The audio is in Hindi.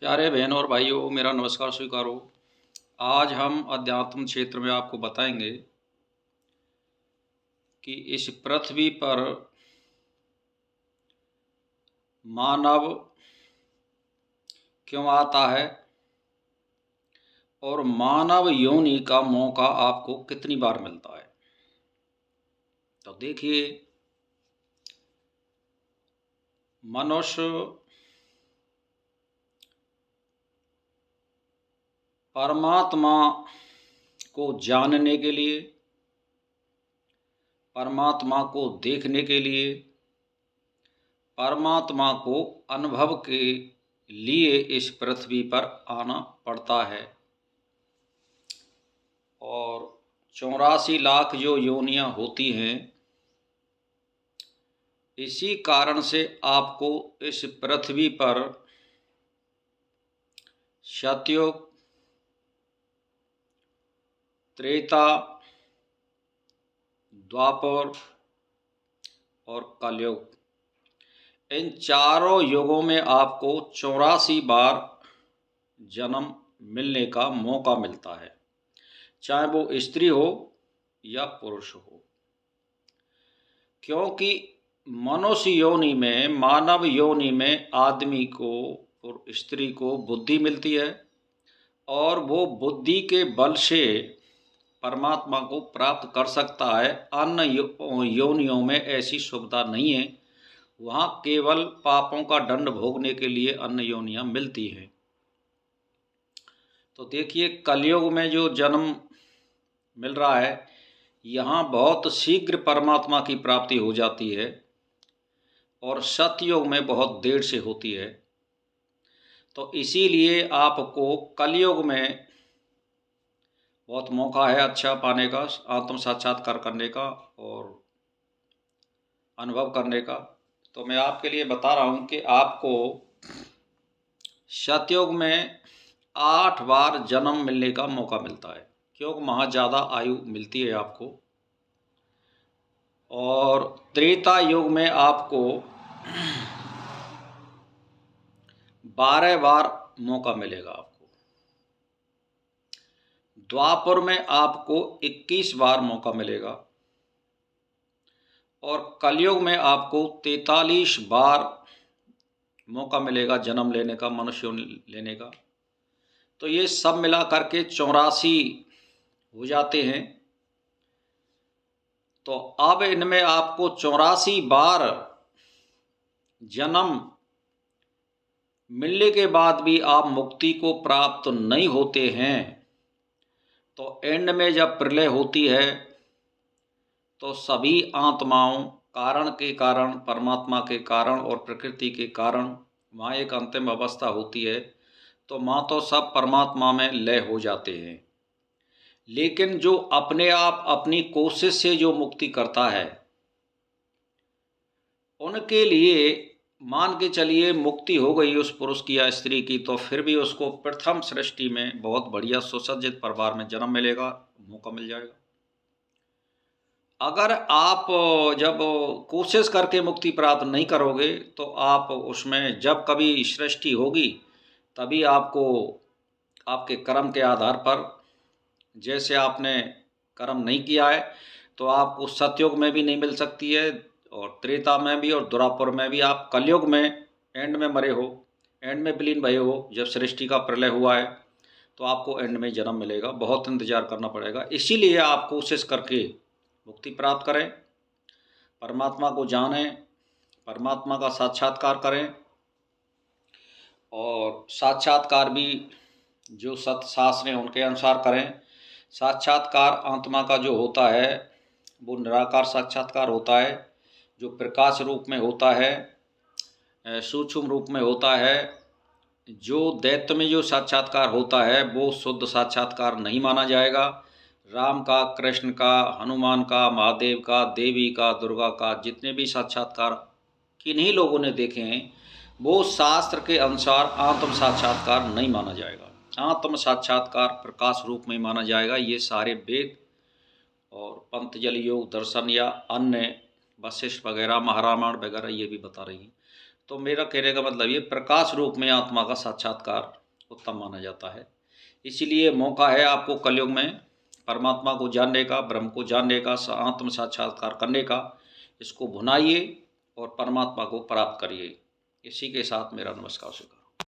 प्यारे बहन और भाइयों, मेरा नमस्कार स्वीकारो। आज हम अध्यात्म क्षेत्र में आपको बताएंगे कि इस पृथ्वी पर मानव क्यों आता है और मानव योनि का मौका आपको कितनी बार मिलता है। तो देखिए, मनुष्य परमात्मा को जानने के लिए, परमात्मा को देखने के लिए, परमात्मा को अनुभव के लिए इस पृथ्वी पर आना पड़ता है। और 84 लाख जो योनियां होती हैं, इसी कारण से आपको इस पृथ्वी पर सतयुग, त्रेता, द्वापर और कलयुग, इन चारों युगों में आपको 84 बार जन्म मिलने का मौका मिलता है, चाहे वो स्त्री हो या पुरुष हो। क्योंकि मनुष्य योनि में, मानव योनि में आदमी को और स्त्री को बुद्धि मिलती है और वो बुद्धि के बल से परमात्मा को प्राप्त कर सकता है। अन्य योनियों में ऐसी सुविधा नहीं है, वहाँ केवल पापों का दंड भोगने के लिए अन्य योनियाँ मिलती हैं। तो देखिए, कलयुग में जो जन्म मिल रहा है, यहाँ बहुत शीघ्र परमात्मा की प्राप्ति हो जाती है और सतयुग में बहुत देर से होती है। तो इसीलिए आपको कलयुग में बहुत मौका है अच्छा पाने का, आत्म साक्षात्कार करने का और अनुभव करने का। तो मैं आपके लिए बता रहा हूँ कि आपको सतयुग में 8 बार जन्म मिलने का मौका मिलता है, क्योंकि वहाँ ज़्यादा आयु मिलती है आपको। और त्रेता युग में आपको 12 बार मौका मिलेगा आपको। द्वापर में आपको 21 बार मौका मिलेगा और कलयुग में आपको 43 बार मौका मिलेगा जन्म लेने का, मनुष्य लेने का। तो ये सब मिला करके 84 हो जाते हैं। तो अब इनमें आपको 84 बार जन्म मिलने के बाद भी आप मुक्ति को प्राप्त नहीं होते हैं। तो एंड में जब प्रलय होती है तो सभी आत्माओं, कारण के कारण, परमात्मा के कारण और प्रकृति के कारण वहाँ एक अंतिम अवस्था होती है। तो वहाँ तो सब परमात्मा में लय हो जाते हैं। लेकिन जो अपने आप अपनी कोशिश से जो मुक्ति करता है, उनके लिए मान के चलिए मुक्ति हो गई उस पुरुष की या स्त्री की, तो फिर भी उसको प्रथम सृष्टि में बहुत बढ़िया सुसज्जित परिवार में जन्म मिलेगा, मौका मिल जाएगा। अगर आप जब कोशिश करके मुक्ति प्राप्त नहीं करोगे तो आप उसमें जब कभी सृष्टि होगी तभी आपको आपके कर्म के आधार पर, जैसे आपने कर्म नहीं किया है तो आपको सतयुग में भी नहीं मिल सकती है और त्रेता में भी और द्वापर में भी। आप कलयुग में एंड में मरे हो, एंड में विलीन भये हो, जब सृष्टि का प्रलय हुआ है, तो आपको एंड में जन्म मिलेगा। बहुत इंतजार करना पड़ेगा। इसीलिए आप कोशिश करके मुक्ति प्राप्त करें, परमात्मा को जानें, परमात्मा का साक्षात्कार करें और साक्षात्कार भी जो सत्य शास्त्र हैं उनके अनुसार करें। साक्षात्कार आत्मा का जो होता है वो निराकार साक्षात्कार होता है, जो प्रकाश रूप में होता है, सूक्ष्म रूप में होता है। जो दैत्य में जो साक्षात्कार होता है वो शुद्ध साक्षात्कार नहीं माना जाएगा। राम का, कृष्ण का, हनुमान का, महादेव का, देवी का, दुर्गा का, जितने भी साक्षात्कार किन्हीं लोगों ने देखे हैं, वो शास्त्र के अनुसार आत्म साक्षात्कार नहीं माना जाएगा। आत्म साक्षात्कार प्रकाश रूप में माना जाएगा। ये सारे वेद और पंतजलि योग दर्शन या अन्य वशिष्ठ वगैरह, महारामायण वगैरह ये भी बता रही हैं। तो मेरा कहने का मतलब ये प्रकाश रूप में आत्मा का साक्षात्कार उत्तम माना जाता है। इसीलिए मौका है आपको कलयुग में परमात्मा को जानने का, ब्रह्म को जानने का, आत्म साक्षात्कार करने का। इसको भुनाइए और परमात्मा को प्राप्त करिए। इसी के साथ मेरा नमस्कार स्वीकार।